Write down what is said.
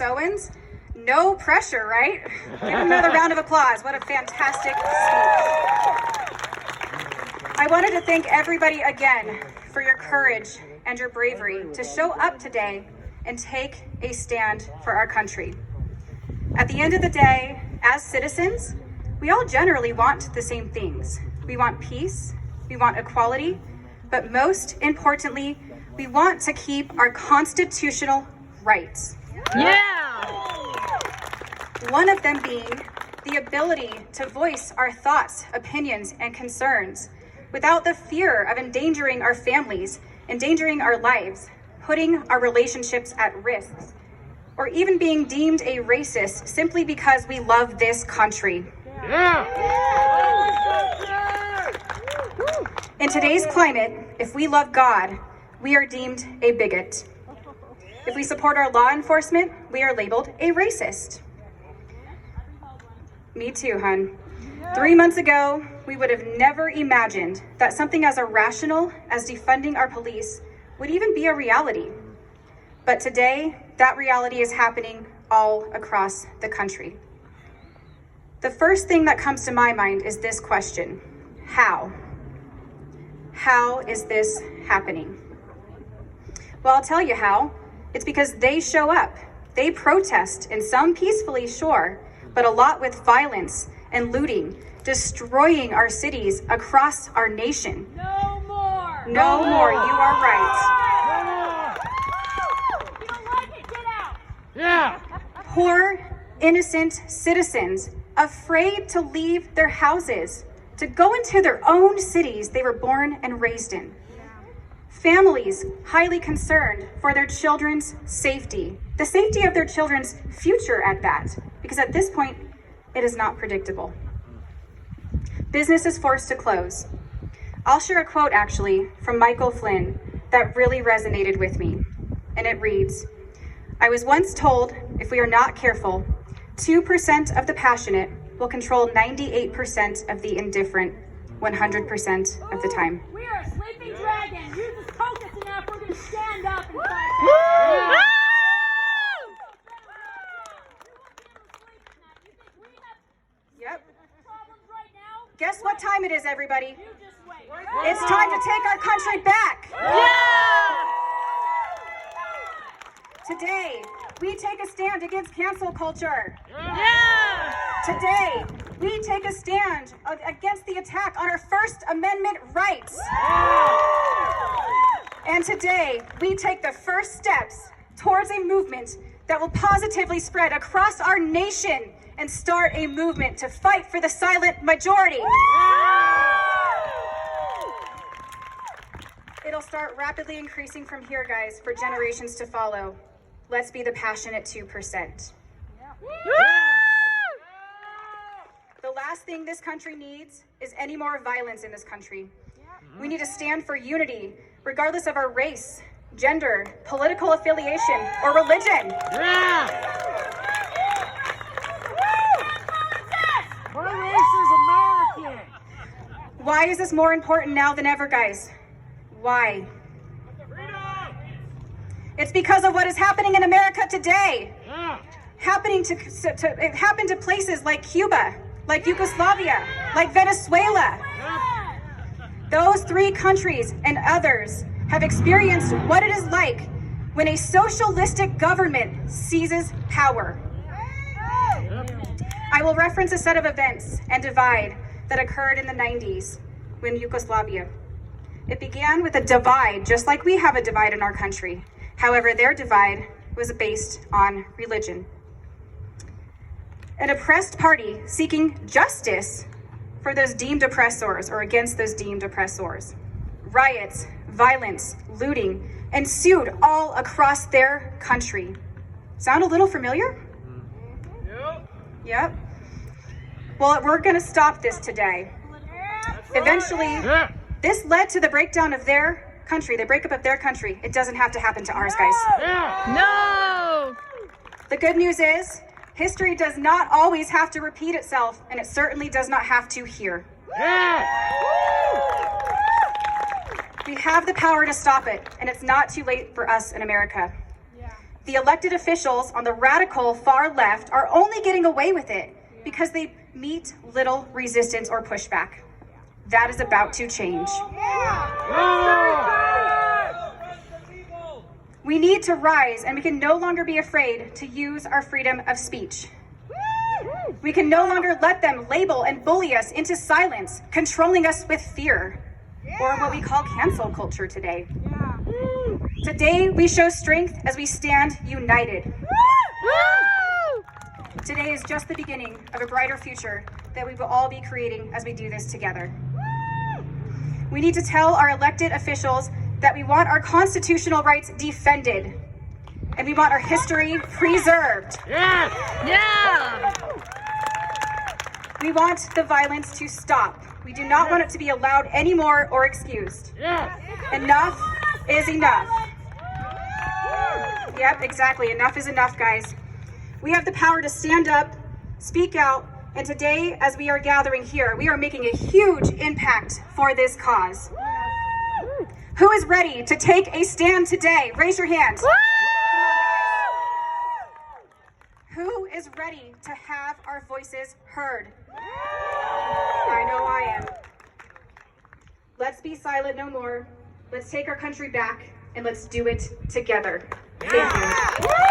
Owens. No pressure, right? Give him another round of applause. What a fantastic speech. I wanted to thank everybody again for your courage and your bravery to show up today and take a stand for our country. At the end of the day, as citizens, we all generally want the same things. We want peace, we want equality, but most importantly, we want to keep our constitutional rights. Yeah! One of them being the ability to voice our thoughts, opinions, and concerns without the fear of endangering our families, endangering our lives, putting our relationships at risk, or even being deemed a racist simply because we love this country. Yeah! In today's climate, if we love God, we are deemed a bigot. If we support our law enforcement, we are labeled a racist. Me too, hun. 3 months ago, we would have never imagined that something as irrational as defunding our police would even be a reality. But today, that reality is happening all across the country. The first thing that comes to my mind is this question: how? How is this happening? Well, I'll tell you how. It's because they show up. They protest, and some peacefully, sure, but a lot with violence and looting, destroying our cities across our nation. No more! No more, you are right. If you don't like it, get out! Yeah! Poor, innocent citizens afraid to leave their houses, to go into their own cities they were born and raised in. Families highly concerned for their children's safety, the safety of their children's future at that, because at this point, it is not predictable. Business is forced to close. I'll share a quote actually from Michael Flynn that really resonated with me, and it reads, "I was once told if we are not careful, 2% of the passionate will control 98% of the indifferent 100% of the time." We are a sleeping dragon. You just poke us enough, we're going to stand up and fight. Yep. Problems right now? Guess what time it is, everybody? You just wait. It's time to take our country back. Today, we take a stand against cancel culture. Yeah! Today, we take a stand against the attack on our First Amendment rights. And today, we take the first steps towards a movement that will positively spread across our nation and start a movement to fight for the silent majority. It'll start rapidly increasing from here, guys, for generations to follow. Let's be the passionate 2%. The last thing this country needs is any more violence in this country. We need to stand for unity, regardless of our race, gender, political affiliation, or religion. My race is American! Why is this more important now than ever, guys? Why? It's because of what is happening in America today. Yeah! It happened to places like Cuba, like Yugoslavia, like Venezuela. Those 3 countries and others have experienced what it is like when a socialistic government seizes power. I will reference a set of events and divide that occurred in the 90s when Yugoslavia. It began with a divide, just like we have a divide in our country. However, their divide was based on religion. An oppressed party seeking justice for those deemed oppressors or against those deemed oppressors. Riots, violence, looting ensued all across their country. Sound a little familiar? Yep. Well, we're going to stop this today. Eventually, this led to the breakdown of their country, the breakup of their country. It doesn't have to happen to ours, guys. No! The good news is, history does not always have to repeat itself, and it certainly does not have to here. We have the power to stop it, and it's not too late for us in America. the elected officials on the radical far left are only getting away with it because they meet little resistance or pushback. That is about to change. We need to rise, and we can no longer be afraid to use our freedom of speech. We can no longer let them label and bully us into silence, controlling us with fear, or what we call cancel culture today. Today, we show strength as we stand united. Today is just the beginning of a brighter future that we will all be creating as we do this together. We need to tell our elected officials that we want our constitutional rights defended, and we want our history preserved. Yeah! We want the violence to stop. We do not want it to be allowed anymore or excused. Enough is enough. Yep, exactly. Enough is enough, guys. We have the power to stand up, speak out, and today, as we are gathering here, we are making a huge impact for this cause. Who is ready to take a stand today? Raise your hand. Who is ready to have our voices heard? I know I am. Let's be silent no more. Let's take our country back, and let's do it together. Thank you.